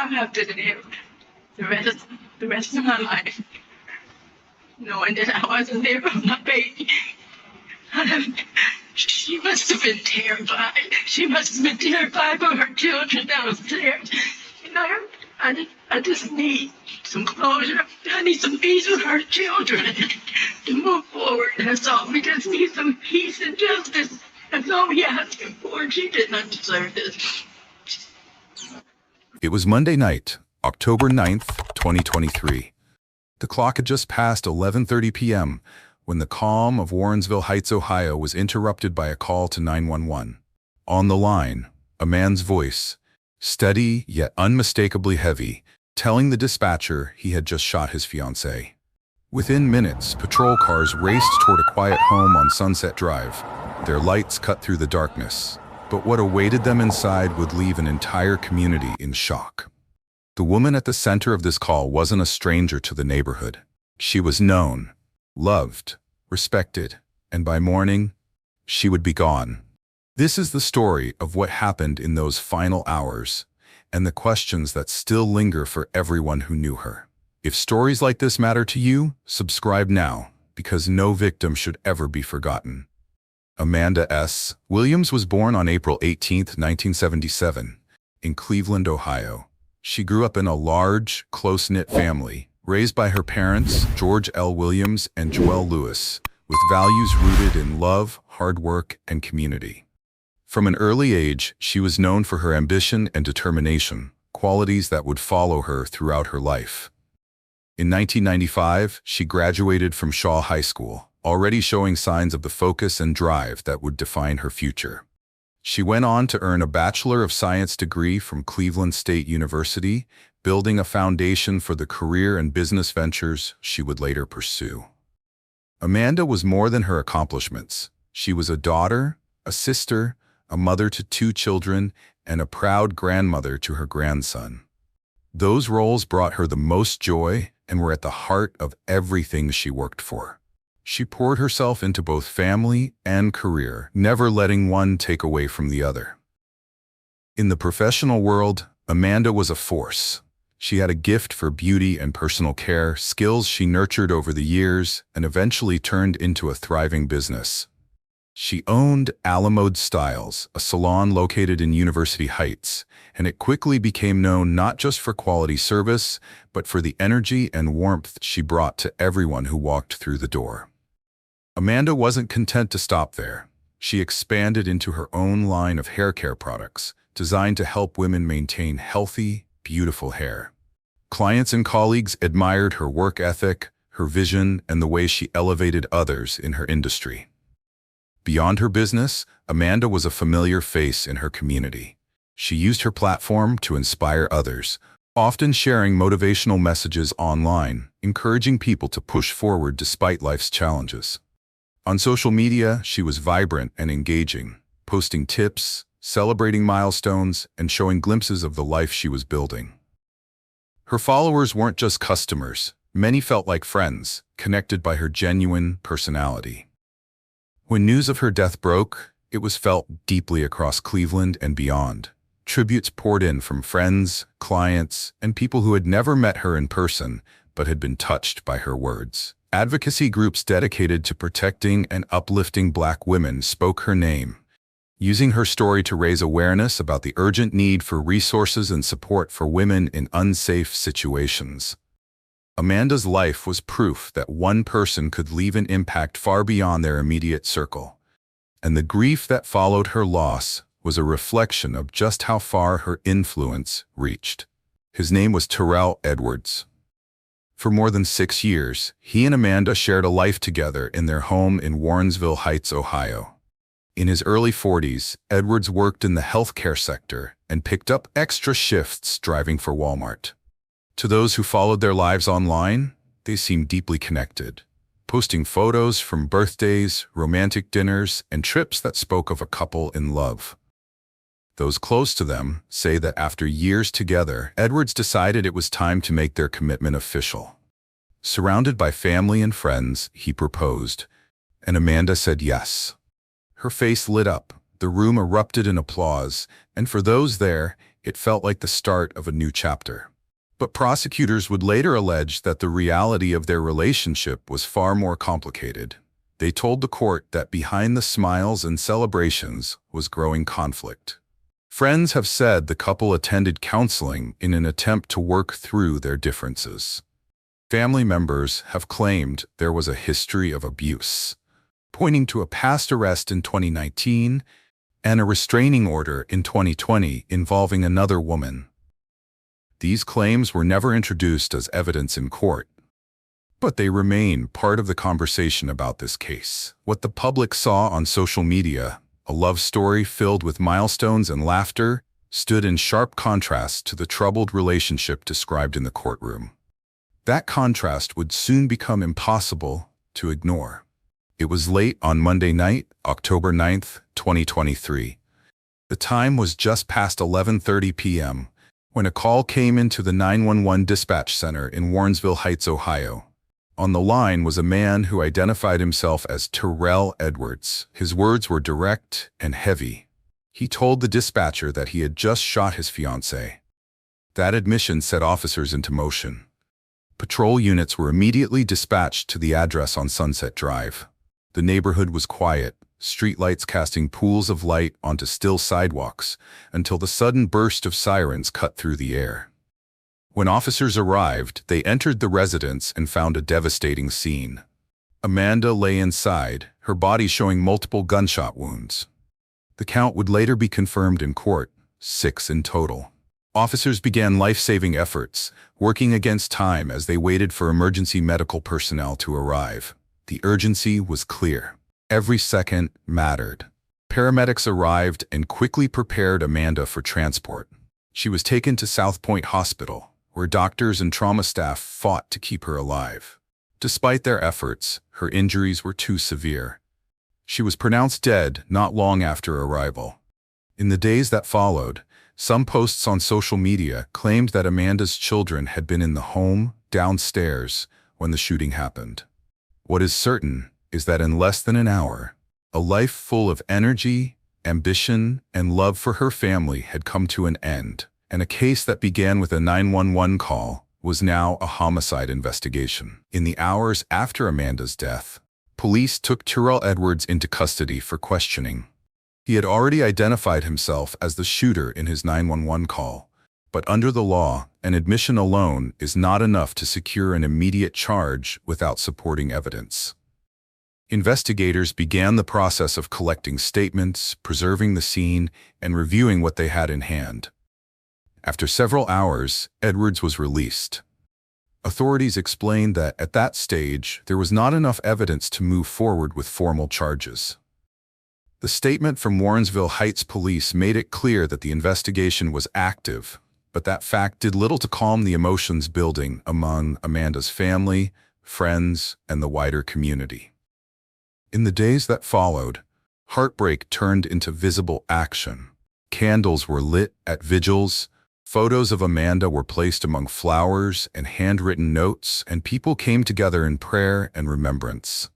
I have to live the rest of my life knowing that I wasn't there for my baby. She must have been terrified. She must have been terrified for her children downstairs. You know, I just need some closure. I need some peace with her children to move forward. That's all. We just need some peace and justice. That's all we asking for. She did not deserve this. It was Monday night, October 9th, 2023. The clock had just passed 11:30 p.m. when the calm of Warrensville Heights, Ohio was interrupted by a call to 911. On the line, a man's voice, steady yet unmistakably heavy, telling the dispatcher he had just shot his fiancée. Within minutes, patrol cars raced toward a quiet home on Sunset Drive. Their lights cut through the darkness, but what awaited them inside would leave an entire community in shock. The woman at the center of this call wasn't a stranger to the neighborhood. She was known, loved, respected, and by morning, she would be gone. This is the story of what happened in those final hours, and the questions that still linger for everyone who knew her. If stories like this matter to you, subscribe now, because no victim should ever be forgotten. Amanda S. Williams was born on April 18, 1977, in Cleveland, Ohio. She grew up in a large, close-knit family, raised by her parents, George L. Williams and Joelle Lewis, with values rooted in love, hard work, and community. From an early age, she was known for her ambition and determination, qualities that would follow her throughout her life. In 1995, she graduated from Shaw High School, already showing signs of the focus and drive that would define her future. She went on to earn a Bachelor of Science degree from Cleveland State University, building a foundation for the career and business ventures she would later pursue. Amanda was more than her accomplishments. She was a daughter, a sister, a mother to 2 children, and a proud grandmother to her grandson. Those roles brought her the most joy and were at the heart of everything she worked for. She poured herself into both family and career, never letting one take away from the other. In the professional world, Amanda was a force. She had a gift for beauty and personal care, skills she nurtured over the years and eventually turned into a thriving business. She owned Alamode Styles, a salon located in University Heights, and it quickly became known not just for quality service, but for the energy and warmth she brought to everyone who walked through the door. Amanda wasn't content to stop there. She expanded into her own line of hair care products, designed to help women maintain healthy, beautiful hair. Clients and colleagues admired her work ethic, her vision, and the way she elevated others in her industry. Beyond her business, Amanda was a familiar face in her community. She used her platform to inspire others, often sharing motivational messages online, encouraging people to push forward despite life's challenges. On social media, she was vibrant and engaging, posting tips, celebrating milestones, and showing glimpses of the life she was building. Her followers weren't just customers. Many felt like friends, connected by her genuine personality. When news of her death broke, it was felt deeply across Cleveland and beyond. Tributes poured in from friends, clients, and people who had never met her in person but had been touched by her words. Advocacy groups dedicated to protecting and uplifting Black women spoke her name, using her story to raise awareness about the urgent need for resources and support for women in unsafe situations. Amanda's life was proof that one person could leave an impact far beyond their immediate circle, and the grief that followed her loss was a reflection of just how far her influence reached. His name was Terrell Edwards. For more than 6 years, he and Amanda shared a life together in their home in Warrensville Heights, Ohio. In his early 40s, Edwards worked in the healthcare sector and picked up extra shifts driving for Walmart. To those who followed their lives online, they seemed deeply connected, posting photos from birthdays, romantic dinners, and trips that spoke of a couple in love. Those close to them say that after years together, Edwards decided it was time to make their commitment official. Surrounded by family and friends, he proposed, and Amanda said yes. Her face lit up, the room erupted in applause, and for those there, It felt like the start of a new chapter. But prosecutors would later allege that the reality of their relationship was far more complicated. They told the court that behind the smiles and celebrations was growing conflict. Friends have said the couple attended counseling in an attempt to work through their differences. Family members have claimed there was a history of abuse, pointing to a past arrest in 2019 and a restraining order in 2020 involving another woman. These claims were never introduced as evidence in court, but they remain part of the conversation about this case. What the public saw on social media, a love story filled with milestones and laughter, stood in sharp contrast to the troubled relationship described in the courtroom. That contrast would soon become impossible to ignore. It was late on Monday night, October 9th, 2023. The time was just past 11:30 p.m. when a call came into the 911 dispatch center in Warrensville Heights, Ohio. On the line was a man who identified himself as Terrell Edwards. His words were direct and heavy. He told the dispatcher that he had just shot his fiancée. That admission set officers into motion. Patrol units were immediately dispatched to the address on Sunset Drive. The neighborhood was quiet, streetlights casting pools of light onto still sidewalks, until the sudden burst of sirens cut through the air. When officers arrived, they entered the residence and found a devastating scene. Amanda lay inside, her body showing multiple gunshot wounds. The count would later be confirmed in court, 6 in total. Officers began life-saving efforts, working against time as they waited for emergency medical personnel to arrive. The urgency was clear. Every second mattered. Paramedics arrived and quickly prepared Amanda for transport. She was taken to South Point Hospital, where doctors and trauma staff fought to keep her alive. Despite their efforts, her injuries were too severe. She was pronounced dead not long after arrival. In the days that followed, some posts on social media claimed that Amanda's children had been in the home downstairs when the shooting happened. What is certain is that in less than an hour, a life full of energy, ambition, and love for her family had come to an end, and a case that began with a 911 call was now a homicide investigation. In the hours after Amanda's death, police took Terrell Edwards into custody for questioning. He had already identified himself as the shooter in his 911 call, but under the law, an admission alone is not enough to secure an immediate charge without supporting evidence. Investigators began the process of collecting statements, preserving the scene, and reviewing what they had in hand. After several hours, Edwards was released. Authorities explained that at that stage, there was not enough evidence to move forward with formal charges. The statement from Warrensville Heights Police made it clear that the investigation was active, but that fact did little to calm the emotions building among Amanda's family, friends, and the wider community. In the days that followed, heartbreak turned into visible action. Candles were lit at vigils, photos of Amanda were placed among flowers and handwritten notes, and people came together in prayer and remembrance.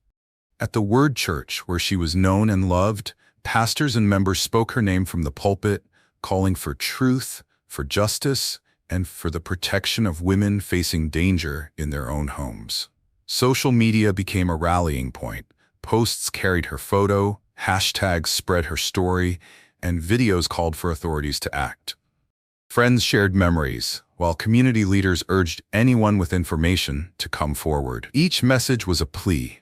At the Word Church, where she was known and loved, pastors and members spoke her name from the pulpit, calling for truth, for justice, and for the protection of women facing danger in their own homes. Social media became a rallying point. Posts carried her photo, hashtags spread her story, and videos called for authorities to act. Friends shared memories, while community leaders urged anyone with information to come forward. Each message was a plea,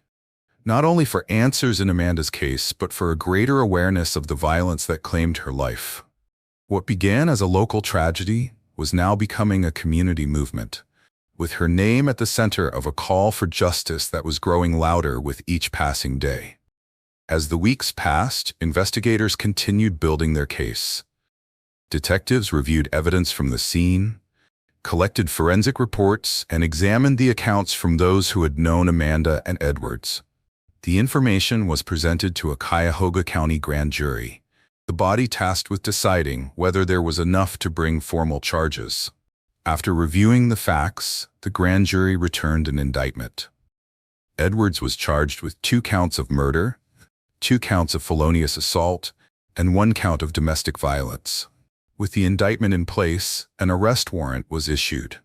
not only for answers in Amanda's case, but for a greater awareness of the violence that claimed her life. What began as a local tragedy was now becoming a community movement, with her name at the center of a call for justice that was growing louder with each passing day. As the weeks passed, investigators continued building their case. Detectives reviewed evidence from the scene, collected forensic reports, and examined the accounts from those who had known Amanda and Edwards. The information was presented to a Cuyahoga County grand jury, the body tasked with deciding whether there was enough to bring formal charges. After reviewing the facts, the grand jury returned an indictment. Edwards was charged with 2 counts of murder, 2 counts of felonious assault, and 1 count of domestic violence. With the indictment in place, an arrest warrant was issued.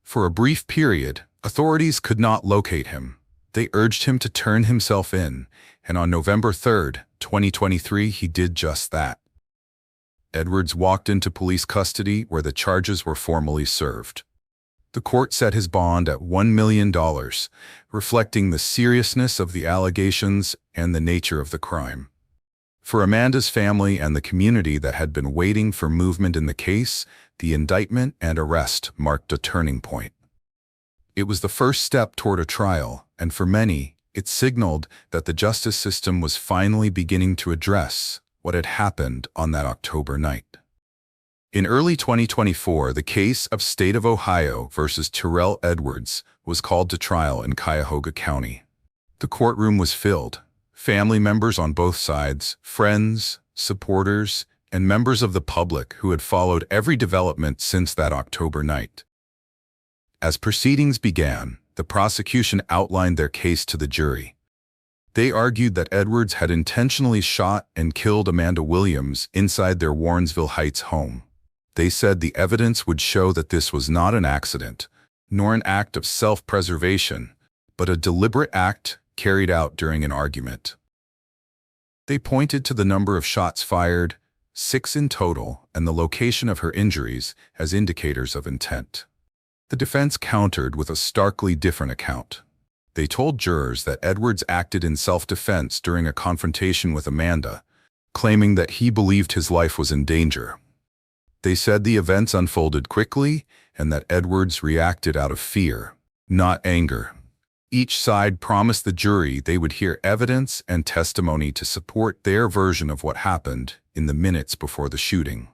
For a brief period, authorities could not locate him. They urged him to turn himself in, and on November 3, 2023, he did just that. Edwards walked into police custody where the charges were formally served. The court set his bond at $1 million, reflecting the seriousness of the allegations and the nature of the crime. For Amanda's family and the community that had been waiting for movement in the case, the indictment and arrest marked a turning point. It was the first step toward a trial, and for many, it signaled that the justice system was finally beginning to address what had happened on that October night. In early 2024, the case of State of Ohio versus Terrell Edwards was called to trial in Cuyahoga County. The courtroom was filled. Family members on both sides, friends, supporters, and members of the public who had followed every development since that October night. As proceedings began, the prosecution outlined their case to the jury. They argued that Edwards had intentionally shot and killed Amanda Williams inside their Warrensville Heights home. They said the evidence would show that this was not an accident, nor an act of self-preservation, but a deliberate act carried out during an argument. They pointed to the number of shots fired, 6 in total, and the location of her injuries as indicators of intent. The defense countered with a starkly different account. They told jurors that Edwards acted in self-defense during a confrontation with Amanda, claiming that he believed his life was in danger. They said the events unfolded quickly and that Edwards reacted out of fear, not anger. Each side promised the jury they would hear evidence and testimony to support their version of what happened in the minutes before the shooting.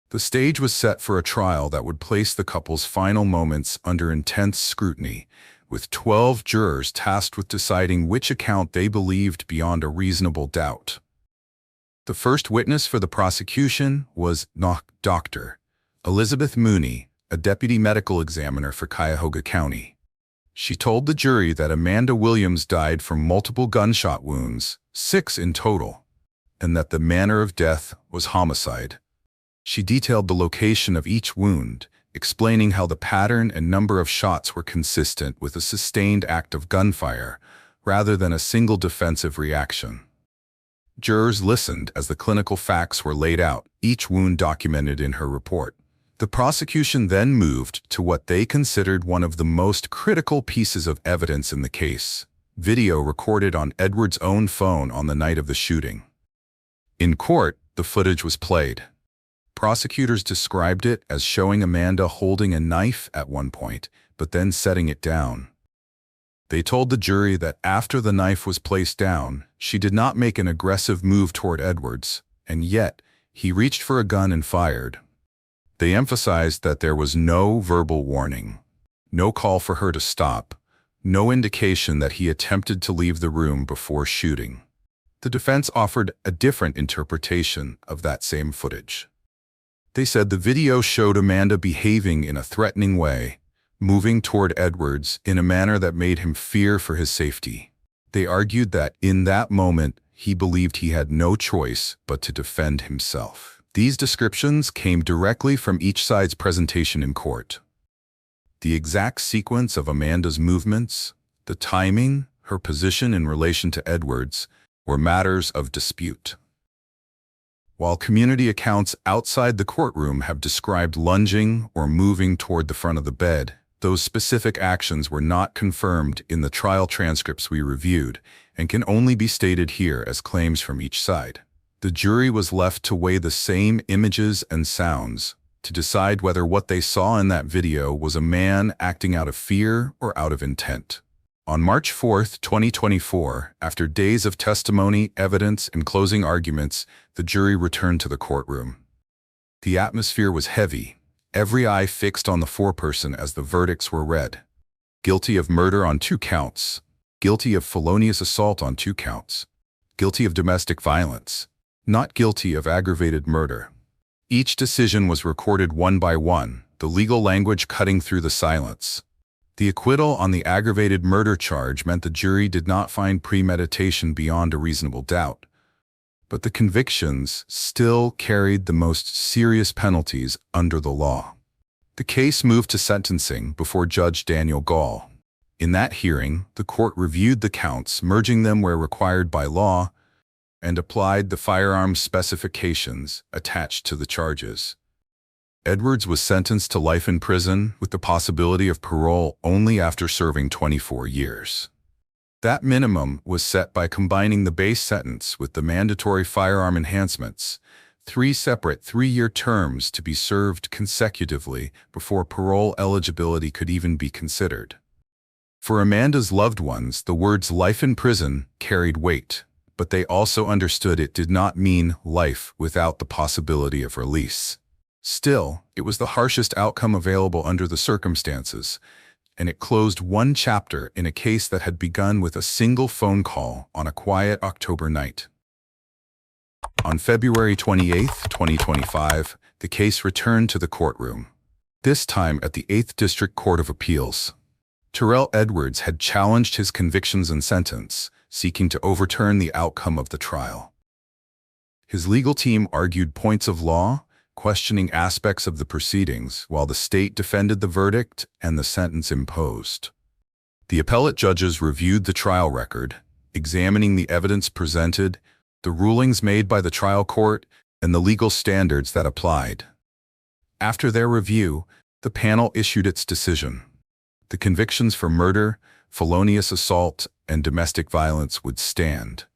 The stage was set for a trial that would place the couple's final moments under intense scrutiny, with 12 jurors tasked with deciding which account they believed beyond a reasonable doubt. The first witness for the prosecution was Dr. Elizabeth Mooney, a deputy medical examiner for Cuyahoga County. She told the jury that Amanda Williams died from multiple gunshot wounds, 6 in total, and that the manner of death was homicide. She detailed the location of each wound, explaining how the pattern and number of shots were consistent with a sustained act of gunfire, rather than a single defensive reaction. Jurors listened as the clinical facts were laid out, each wound documented in her report. The prosecution then moved to what they considered one of the most critical pieces of evidence in the case: video recorded on Edwards' own phone on the night of the shooting. In court, the footage was played. Prosecutors described it as showing Amanda holding a knife at one point, but then setting it down. They told the jury that after the knife was placed down, she did not make an aggressive move toward Edwards, and yet he reached for a gun and fired. They emphasized that there was no verbal warning, no call for her to stop, no indication that he attempted to leave the room before shooting. The defense offered a different interpretation of that same footage. They said the video showed Amanda behaving in a threatening way, moving toward Edwards in a manner that made him fear for his safety. They argued that in that moment, he believed he had no choice but to defend himself. These descriptions came directly from each side's presentation in court. The exact sequence of Amanda's movements, the timing, her position in relation to Edwards, were matters of dispute. While community accounts outside the courtroom have described lunging or moving toward the front of the bed, those specific actions were not confirmed in the trial transcripts we reviewed and can only be stated here as claims from each side. The jury was left to weigh the same images and sounds to decide whether what they saw in that video was a man acting out of fear or out of intent. On March 4, 2024, after days of testimony, evidence, and closing arguments, the jury returned to the courtroom. The atmosphere was heavy, every eye fixed on the foreperson as the verdicts were read. Guilty of murder on 2 counts, guilty of felonious assault on 2 counts, guilty of domestic violence, not guilty of aggravated murder. Each decision was recorded one by one, the legal language cutting through the silence. The acquittal on the aggravated murder charge meant the jury did not find premeditation beyond a reasonable doubt. but the convictions still carried the most serious penalties under the law. The case moved to sentencing before Judge Daniel Gall. In that hearing, the court reviewed the counts, merging them where required by law, and applied the firearms specifications attached to the charges. Edwards was sentenced to life in prison with the possibility of parole only after serving 24 years. That minimum was set by combining the base sentence with the mandatory firearm enhancements, 3 separate 3-year terms to be served consecutively before parole eligibility could even be considered. For Amanda's loved ones, the words life in prison carried weight, but they also understood it did not mean life without the possibility of release. Still, it was the harshest outcome available under the circumstances, and it closed one chapter in a case that had begun with a single phone call on a quiet October night. On February 28, 2025, the case returned to the courtroom, this time at the 8th District Court of Appeals. Terrell Edwards had challenged his convictions and sentence, seeking to overturn the outcome of the trial. His legal team argued points of law, questioning aspects of the proceedings, while the state defended the verdict and the sentence imposed. The appellate judges reviewed the trial record, examining the evidence presented, the rulings made by the trial court, and the legal standards that applied. After their review, the panel issued its decision. The convictions for murder, felonious assault, and domestic violence would stand,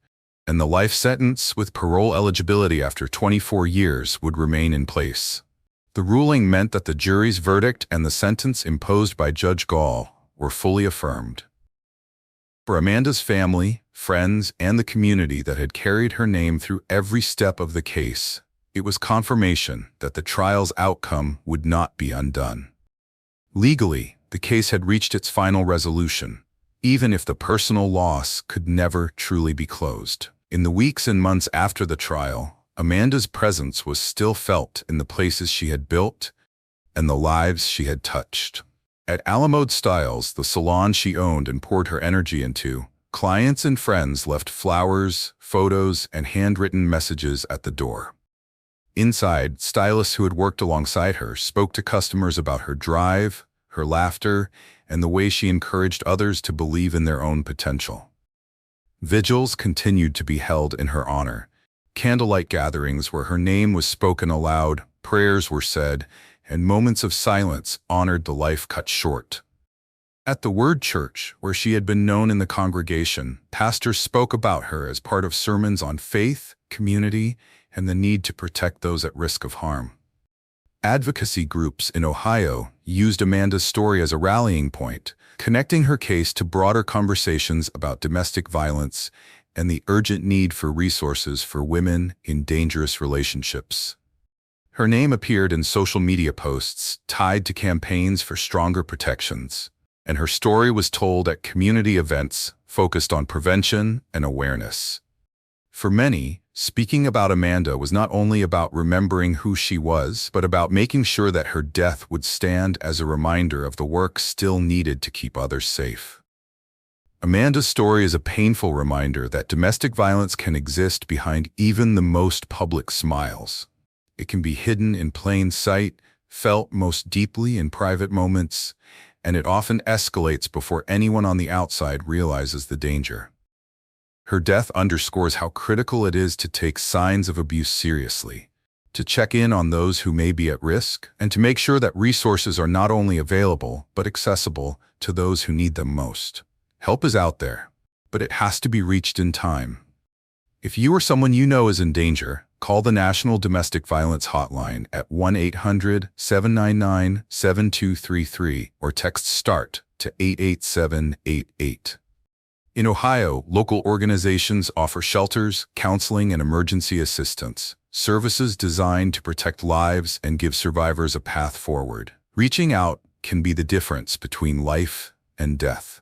and the life sentence with parole eligibility after 24 years would remain in place. The ruling meant that the jury's verdict and the sentence imposed by Judge Gall were fully affirmed. For Amanda's family, friends, and the community that had carried her name through every step of the case, it was confirmation that the trial's outcome would not be undone. Legally, the case had reached its final resolution, even if the personal loss could never truly be closed. In the weeks and months after the trial, Amanda's presence was still felt in the places she had built and the lives she had touched. At Alamode Styles, the salon she owned and poured her energy into, clients and friends left flowers, photos, and handwritten messages at the door. Inside, stylists who had worked alongside her spoke to customers about her drive, her laughter, and the way she encouraged others to believe in their own potential. Vigils continued to be held in her honor, candlelight gatherings where her name was spoken aloud, prayers were said, and moments of silence honored the life cut short. At the Word Church, where she had been known in the congregation, pastors spoke about her as part of sermons on faith, community, and the need to protect those at risk of harm. Advocacy groups in Ohio used Amanda's story as a rallying point, connecting her case to broader conversations about domestic violence and the urgent need for resources for women in dangerous relationships. Her name appeared in social media posts tied to campaigns for stronger protections, and her story was told at community events focused on prevention and awareness. For many, speaking about Amanda was not only about remembering who she was, but about making sure that her death would stand as a reminder of the work still needed to keep others safe. Amanda's story is a painful reminder that domestic violence can exist behind even the most public smiles. It can be hidden in plain sight, felt most deeply in private moments, and it often escalates before anyone on the outside realizes the danger. Her death underscores how critical it is to take signs of abuse seriously, to check in on those who may be at risk, and to make sure that resources are not only available, but accessible to those who need them most. Help is out there, but it has to be reached in time. If you or someone you know is in danger, call the National Domestic Violence Hotline at 1-800-799-7233 or text START to 88788. In Ohio, local organizations offer shelters, counseling, and emergency assistance, services designed to protect lives and give survivors a path forward. Reaching out can be the difference between life and death.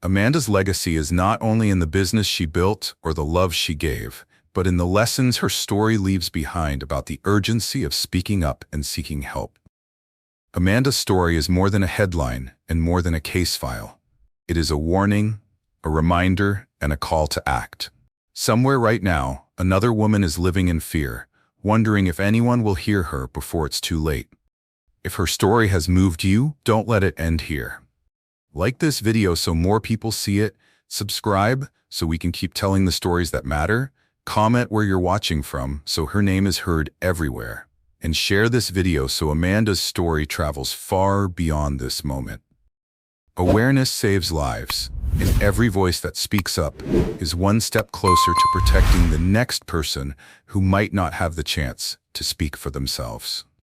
Amanda's legacy is not only in the business she built or the love she gave, but in the lessons her story leaves behind about the urgency of speaking up and seeking help. Amanda's story is more than a headline and more than a case file. It is a warning, a reminder, and a call to act. Somewhere right now, Another woman is living in fear, wondering if anyone will hear her before it's too late. If her story has moved you, don't let it end here. Like this video so more people see it, subscribe so we can keep telling the stories that matter, comment where you're watching from so her name is heard everywhere, and share this video so Amanda's story travels far beyond this moment. Awareness saves lives, and every voice that speaks up is one step closer to protecting the next person who might not have the chance to speak for themselves.